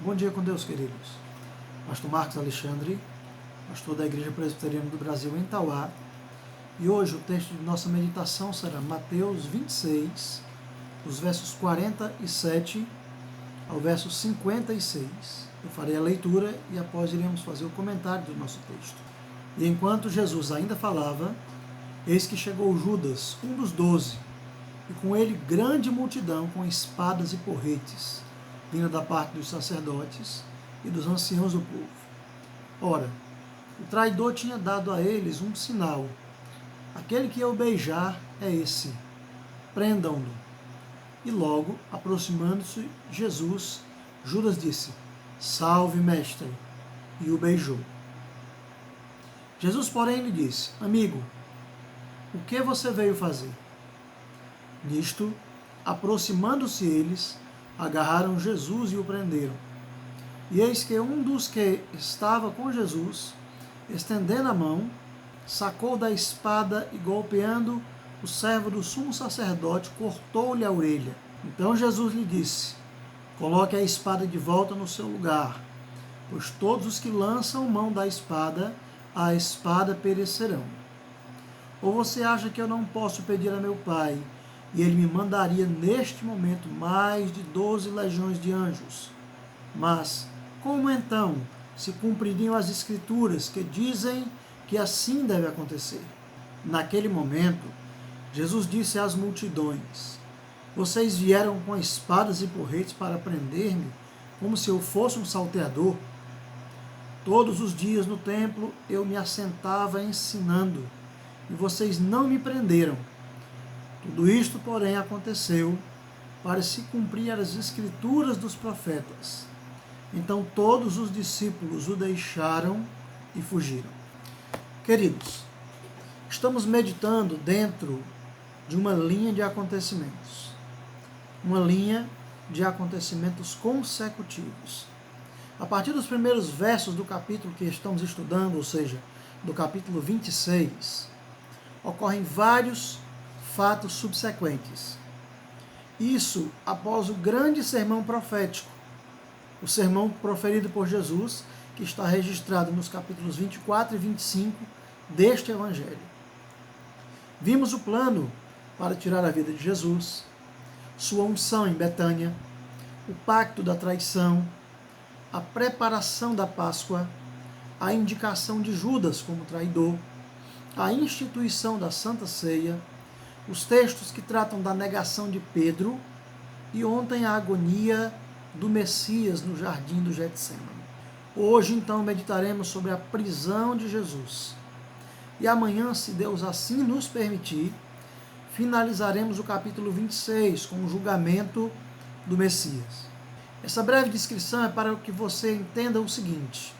Bom dia com Deus, queridos. Pastor Marcos Alexandre, pastor da Igreja Presbiteriana do Brasil em Tauá. E hoje o texto de nossa meditação será Mateus 26, os versos 47 ao verso 56. Eu farei a leitura e após iremos fazer o comentário do nosso texto. E enquanto Jesus ainda falava, eis que chegou Judas, um dos 12, e com ele grande multidão com espadas e porretes, vinda da parte dos sacerdotes e dos anciãos do povo. Ora, o traidor tinha dado a eles um sinal: aquele que eu beijar é esse, prendam-no. E logo, aproximando-se Jesus, Judas disse: salve, mestre, e o beijou. Jesus, porém, lhe disse: amigo, o que você veio fazer? Nisto, aproximando-se eles, agarraram Jesus e o prenderam. E eis que um dos que estava com Jesus, estendendo a mão, sacou da espada e, golpeando o servo do sumo sacerdote, cortou-lhe a orelha. Então Jesus lhe disse: coloque a espada de volta no seu lugar, pois todos os que lançam mão da espada, a espada perecerão. Ou você acha que eu não posso pedir a meu Pai, e ele me mandaria neste momento mais de 12 legiões de anjos? Mas como então se cumpririam as Escrituras que dizem que assim deve acontecer? Naquele momento, Jesus disse às multidões: vocês vieram com espadas e porretes para prender-me, como se eu fosse um salteador? Todos os dias no templo eu me assentava ensinando, e vocês não me prenderam. Tudo isto, porém, aconteceu para se cumprir as Escrituras dos profetas. Então todos os discípulos o deixaram e fugiram. Queridos, estamos meditando dentro de uma linha de acontecimentos. Uma linha de acontecimentos consecutivos. A partir dos primeiros versos do capítulo que estamos estudando, ou seja, do capítulo 26, ocorrem vários fatos subsequentes. Isso após o grande sermão profético, o sermão proferido por Jesus, que está registrado nos capítulos 24 e 25 deste Evangelho. Vimos o plano para tirar a vida de Jesus, sua unção em Betânia, o pacto da traição, a preparação da Páscoa, a indicação de Judas como traidor, a instituição da Santa Ceia, os textos que tratam da negação de Pedro e ontem a agonia do Messias no jardim do Getsemane. Hoje, então, meditaremos sobre a prisão de Jesus. E amanhã, se Deus assim nos permitir, finalizaremos o capítulo 26 com o julgamento do Messias. Essa breve descrição é para que você entenda o seguinte: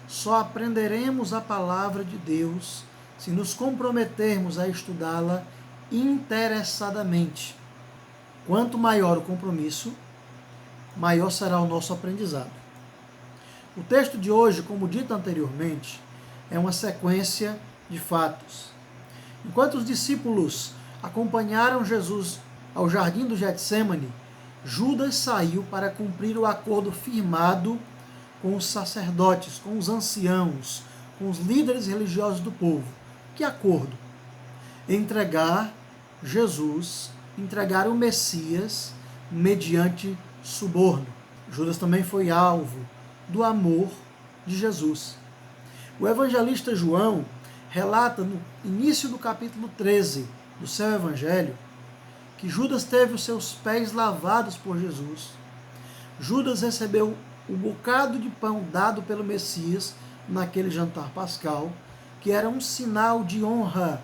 só aprenderemos a palavra de Deus se nos comprometermos a estudá-la interessadamente. Quanto maior o compromisso, maior será o nosso aprendizado. O texto de hoje, como dito anteriormente, é uma sequência de fatos. Enquanto os discípulos acompanharam Jesus ao jardim do Getsemane, Judas saiu para cumprir o acordo firmado com os sacerdotes, com os anciãos, com os líderes religiosos do povo. Que acordo? Entregar Jesus, entregar o Messias mediante suborno. Judas também foi alvo do amor de Jesus. O evangelista João relata no início do capítulo 13 do seu evangelho que Judas teve os seus pés lavados por Jesus. Judas recebeu o bocado de pão dado pelo Messias naquele jantar pascal, que era um sinal de honra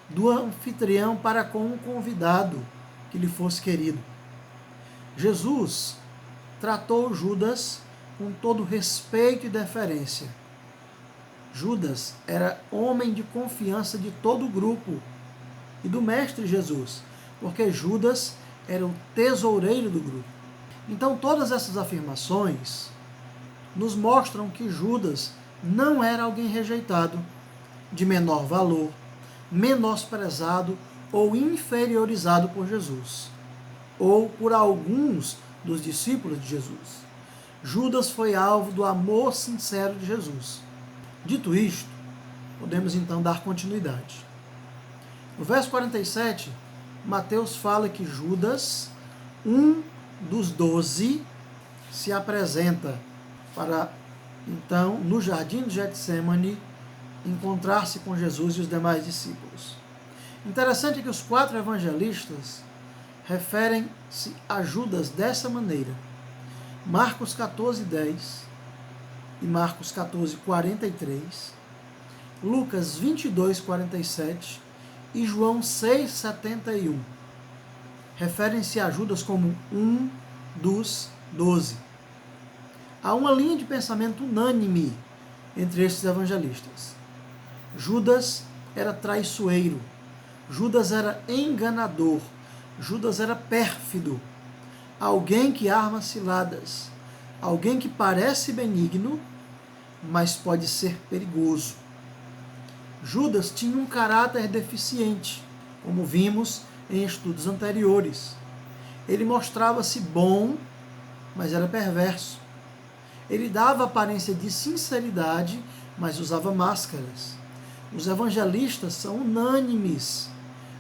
do anfitrião para com um convidado que lhe fosse querido. Jesus tratou Judas com todo respeito e deferência. Judas era homem de confiança de todo o grupo e do Mestre Jesus, porque Judas era o tesoureiro do grupo. Então todas essas afirmações nos mostram que Judas não era alguém rejeitado, de menor valor, menosprezado ou inferiorizado por Jesus, ou por alguns dos discípulos de Jesus. Judas foi alvo do amor sincero de Jesus. Dito isto, podemos então dar continuidade. No verso 47, Mateus fala que Judas, um dos 12, se apresenta para, então, no jardim de Getsêmani, encontrar-se com Jesus e os demais discípulos. Interessante que os 4 evangelistas referem-se a Judas dessa maneira. Marcos 14:10 e Marcos 14:43, Lucas 22:47 e João 6:71 referem-se a Judas como um dos 12. Há uma linha de pensamento unânime entre estes evangelistas. Judas era traiçoeiro, Judas era enganador, Judas era pérfido, alguém que arma ciladas, alguém que parece benigno, mas pode ser perigoso. Judas tinha um caráter deficiente, como vimos em estudos anteriores. Ele mostrava-se bom, mas era perverso. Ele dava aparência de sinceridade, mas usava máscaras. Os evangelistas são unânimes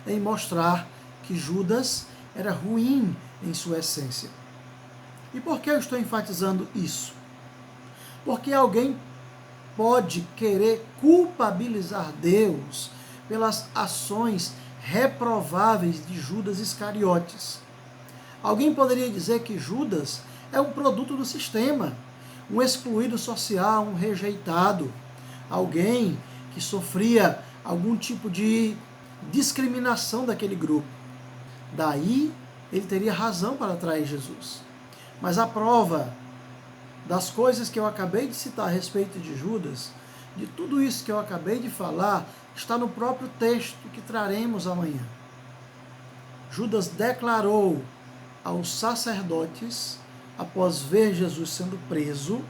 em mostrar que Judas era ruim em sua essência. E por que eu estou enfatizando isso? Porque alguém pode querer culpabilizar Deus pelas ações reprováveis de Judas Iscariotes. Alguém poderia dizer que Judas é um produto do sistema, um excluído social, um rejeitado, alguém que sofria algum tipo de discriminação daquele grupo. Daí, ele teria razão para trair Jesus. Mas a prova das coisas que eu acabei de citar a respeito de Judas, de tudo isso que eu acabei de falar, está no próprio texto que traremos amanhã. Judas declarou aos sacerdotes, após ver Jesus sendo preso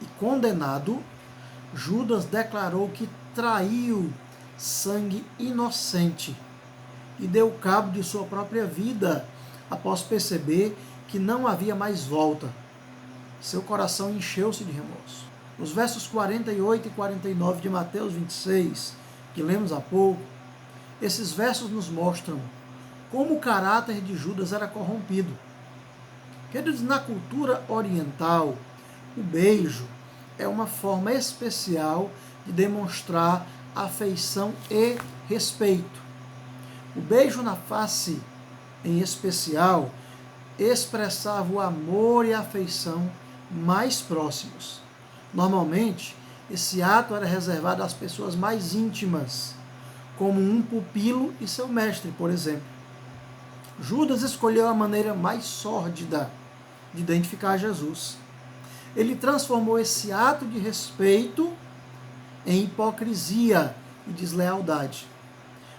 e condenado, Judas declarou que traiu sangue inocente e deu cabo de sua própria vida após perceber que não havia mais volta. Seu coração encheu-se de remorso. Os versos 48 e 49 de Mateus 26, que lemos há pouco, esses versos nos mostram como o caráter de Judas era corrompido. Queridos, na cultura oriental, o beijo é uma forma especial de demonstrar afeição e respeito. O beijo na face, em especial, expressava o amor e a afeição mais próximos. Normalmente, esse ato era reservado às pessoas mais íntimas, como um pupilo e seu mestre, por exemplo. Judas escolheu a maneira mais sórdida de identificar Jesus. Ele transformou esse ato de respeito em hipocrisia e deslealdade.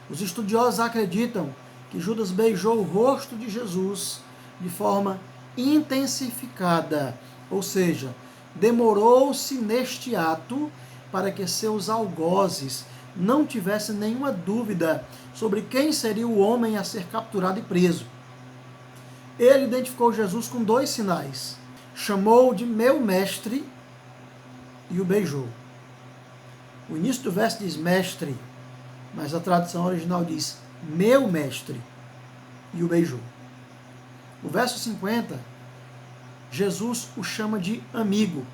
Os estudiosos acreditam que Judas beijou o rosto de Jesus de forma intensificada, ou seja, demorou-se neste ato para que seus algozes não tivessem nenhuma dúvida sobre quem seria o homem a ser capturado e preso. Ele identificou Jesus com 2 sinais. Chamou-o de meu mestre e o beijou. O início do verso diz mestre, mas a tradução original diz meu mestre e o beijou. O verso 50, Jesus o chama de amigo.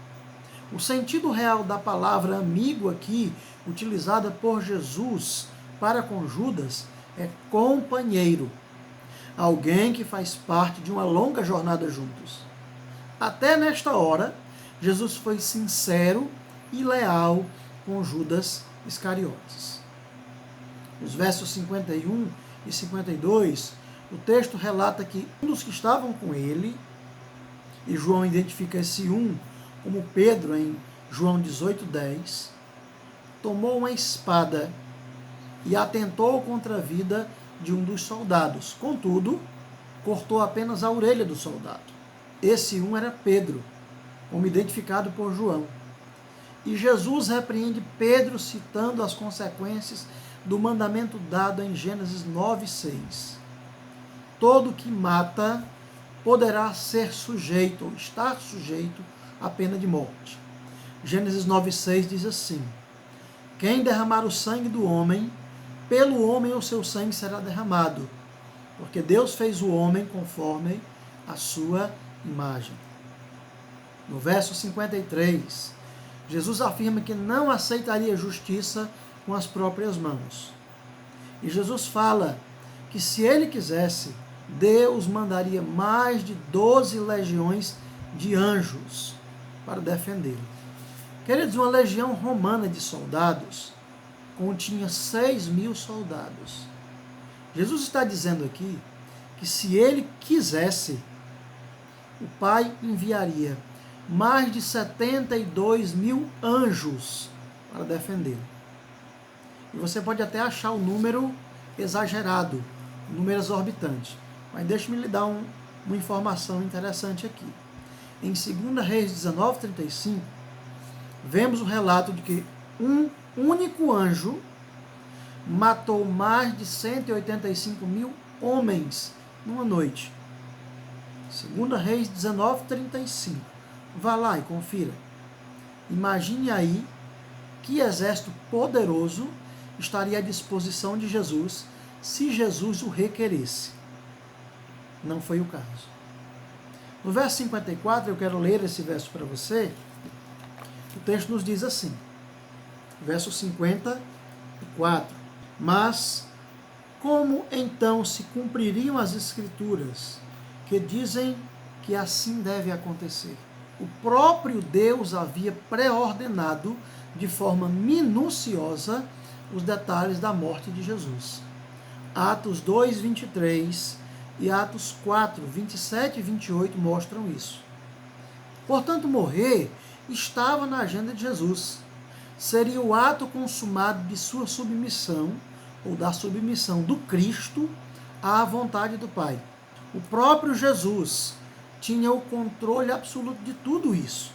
O sentido real da palavra amigo aqui, utilizada por Jesus para com Judas, é companheiro. Alguém que faz parte de uma longa jornada juntos. Até nesta hora, Jesus foi sincero e leal com Judas Iscariotes. Nos versos 51 e 52, o texto relata que um dos que estavam com ele, e João identifica esse um como Pedro em João 18:10, tomou uma espada e atentou contra a vida de um dos soldados. Contudo, cortou apenas a orelha do soldado. Esse um era Pedro, como identificado por João. E Jesus repreende Pedro citando as consequências do mandamento dado em Gênesis 9:6. Todo que mata poderá ser sujeito, ou estar sujeito, a pena de morte. Gênesis 9,6 diz assim: quem derramar o sangue do homem, pelo homem o seu sangue será derramado, porque Deus fez o homem conforme a sua imagem. No verso 53, Jesus afirma que não aceitaria justiça com as próprias mãos. E Jesus fala que se ele quisesse, Deus mandaria mais de 12 legiões de anjos para defendê-lo. Queridos, uma legião romana de soldados continha 6.000 soldados. Jesus está dizendo aqui que se ele quisesse, o Pai enviaria mais de 72.000 anjos para defendê-lo. E você pode até achar o número exagerado, um número exorbitante. Mas deixe-me lhe dar uma informação interessante aqui. Em 2 Reis 19:35, vemos o relato de que um único anjo matou mais de 185.000 homens numa noite. 2 Reis 19:35. Vá lá e confira. Imagine aí que exército poderoso estaria à disposição de Jesus se Jesus o requeresse. Não foi o caso. No verso 54, eu quero ler esse verso para você. O texto nos diz assim, verso 54. Mas como então se cumpririam as Escrituras que dizem que assim deve acontecer? O próprio Deus havia pré-ordenado de forma minuciosa os detalhes da morte de Jesus. Atos 2:23 e Atos 4:27 e 28 mostram isso. Portanto, morrer estava na agenda de Jesus. Seria o ato consumado de sua submissão, ou da submissão do Cristo à vontade do Pai. O próprio Jesus tinha o controle absoluto de tudo isso.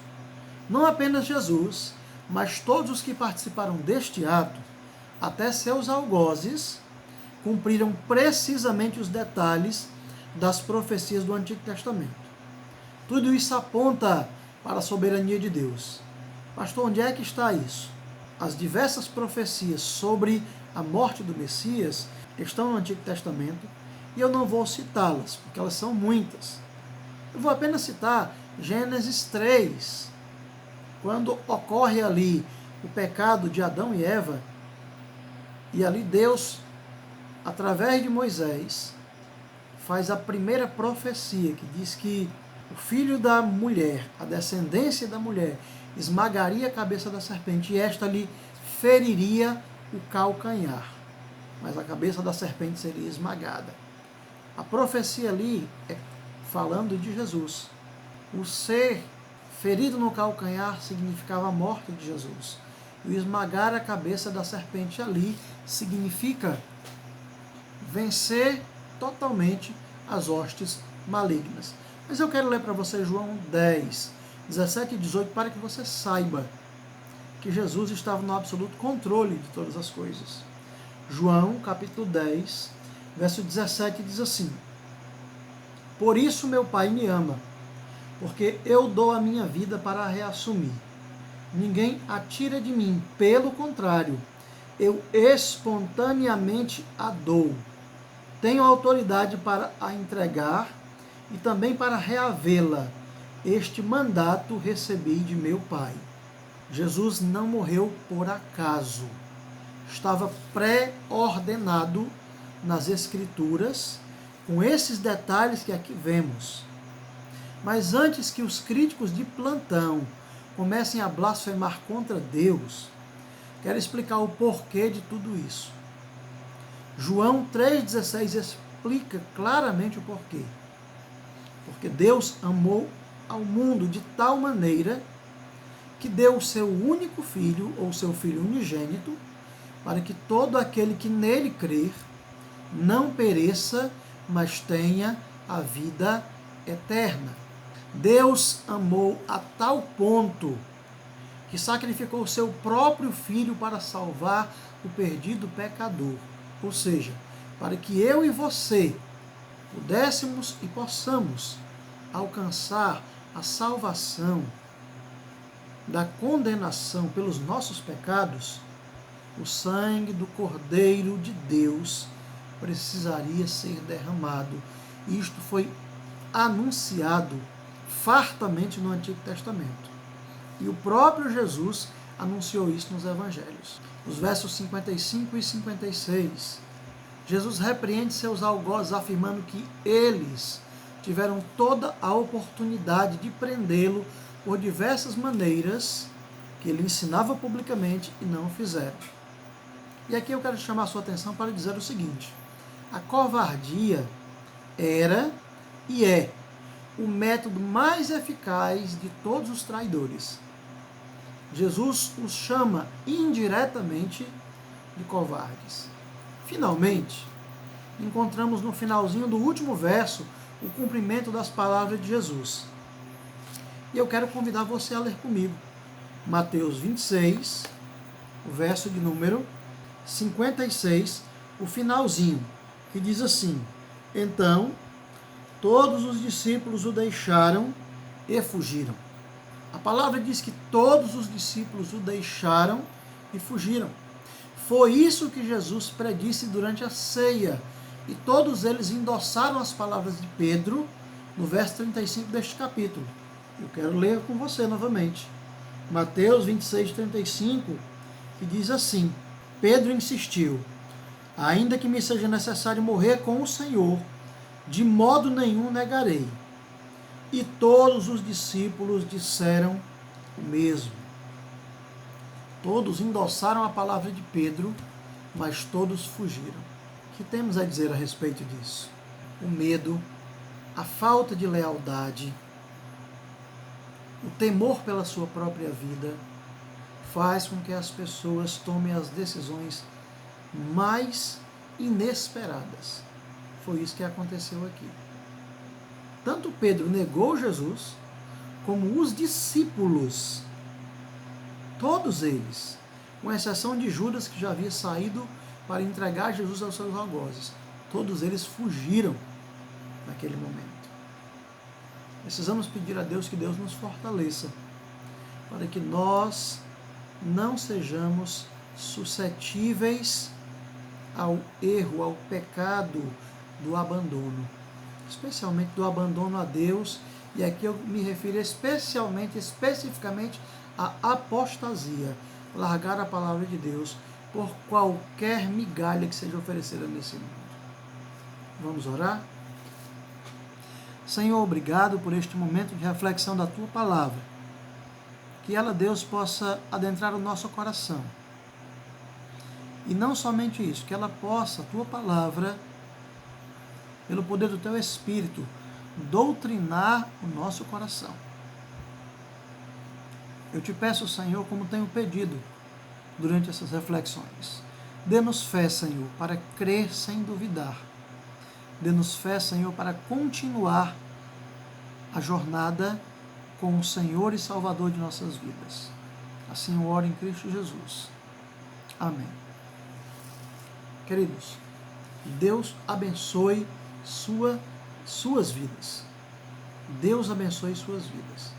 Não apenas Jesus, mas todos os que participaram deste ato, até seus algozes, cumpriram precisamente os detalhes das profecias do Antigo Testamento. Tudo isso aponta para a soberania de Deus. Pastor, onde é que está isso? As diversas profecias sobre a morte do Messias estão no Antigo Testamento e eu não vou citá-las, porque elas são muitas. Eu vou apenas citar Gênesis 3, quando ocorre ali o pecado de Adão e Eva, e ali Deus, através de Moisés, faz a primeira profecia, que diz que o filho da mulher, a descendência da mulher, esmagaria a cabeça da serpente, e esta lhe feriria o calcanhar, mas a cabeça da serpente seria esmagada. A profecia ali é falando de Jesus. O ser ferido no calcanhar significava a morte de Jesus. E o esmagar a cabeça da serpente ali significa vencer totalmente as hostes malignas. Mas eu quero ler para você João 10, 17 e 18, para que você saiba que Jesus estava no absoluto controle de todas as coisas. João, capítulo 10, verso 17, diz assim: por isso meu Pai me ama, porque eu dou a minha vida para a reassumir. Ninguém a tira de mim, pelo contrário, eu espontaneamente a dou. Tenho autoridade para a entregar e também para reavê-la. Este mandato recebi de meu Pai. Jesus não morreu por acaso. Estava pré-ordenado nas Escrituras, com esses detalhes que aqui vemos. Mas antes que os críticos de plantão comecem a blasfemar contra Deus, quero explicar o porquê de tudo isso. João 3,16 explica claramente o porquê. Porque Deus amou ao mundo de tal maneira que deu o seu único filho, ou seu filho unigênito, para que todo aquele que nele crer não pereça, mas tenha a vida eterna. Deus amou a tal ponto que sacrificou o seu próprio filho para salvar o perdido pecador. Ou seja, para que eu e você pudéssemos e possamos alcançar a salvação, da condenação pelos nossos pecados, o sangue do Cordeiro de Deus precisaria ser derramado. E isto foi anunciado fartamente no Antigo Testamento. E o próprio Jesus anunciou isso nos Evangelhos. Nos versos 55 e 56, Jesus repreende seus algozes, afirmando que eles tiveram toda a oportunidade de prendê-lo por diversas maneiras que ele ensinava publicamente e não o fizeram. E aqui eu quero chamar a sua atenção para dizer o seguinte: a covardia era e é o método mais eficaz de todos os traidores. Jesus os chama indiretamente de covardes. Finalmente, encontramos no finalzinho do último verso o cumprimento das palavras de Jesus. E eu quero convidar você a ler comigo Mateus 26, o verso de número 56, o finalzinho, que diz assim: então todos os discípulos o deixaram e fugiram. A palavra diz que todos os discípulos o deixaram e fugiram. Foi isso que Jesus predisse durante a ceia. E todos eles endossaram as palavras de Pedro no verso 35 deste capítulo. Eu quero ler com você novamente. Mateus 26, 35, que diz assim: Pedro insistiu: ainda que me seja necessário morrer com o Senhor, de modo nenhum negarei. E todos os discípulos disseram o mesmo. Todos endossaram a palavra de Pedro, mas todos fugiram. O que temos a dizer a respeito disso? O medo, a falta de lealdade, o temor pela sua própria vida faz com que as pessoas tomem as decisões mais inesperadas. Foi isso que aconteceu aqui. Tanto Pedro negou Jesus, como os discípulos, todos eles, com exceção de Judas, que já havia saído para entregar Jesus aos seus algozes, todos eles fugiram naquele momento. Precisamos pedir a Deus que Deus nos fortaleça, para que nós não sejamos suscetíveis ao erro, ao pecado do abandono, especialmente do abandono a Deus, e aqui eu me refiro especificamente à apostasia, largar a palavra de Deus por qualquer migalha que seja oferecida nesse mundo. Vamos orar? Senhor, obrigado por este momento de reflexão da Tua Palavra. Que ela, Deus, possa adentrar o nosso coração. E não somente isso, que ela possa, a Tua Palavra, pelo poder do Teu Espírito, doutrinar o nosso coração. Eu te peço, Senhor, como tenho pedido durante essas reflexões. Dê-nos fé, Senhor, para crer sem duvidar. Dê-nos fé, Senhor, para continuar a jornada com o Senhor e Salvador de nossas vidas. Assim eu oro em Cristo Jesus. Amém. Queridos, Deus abençoe suas vidas. Deus abençoe suas vidas.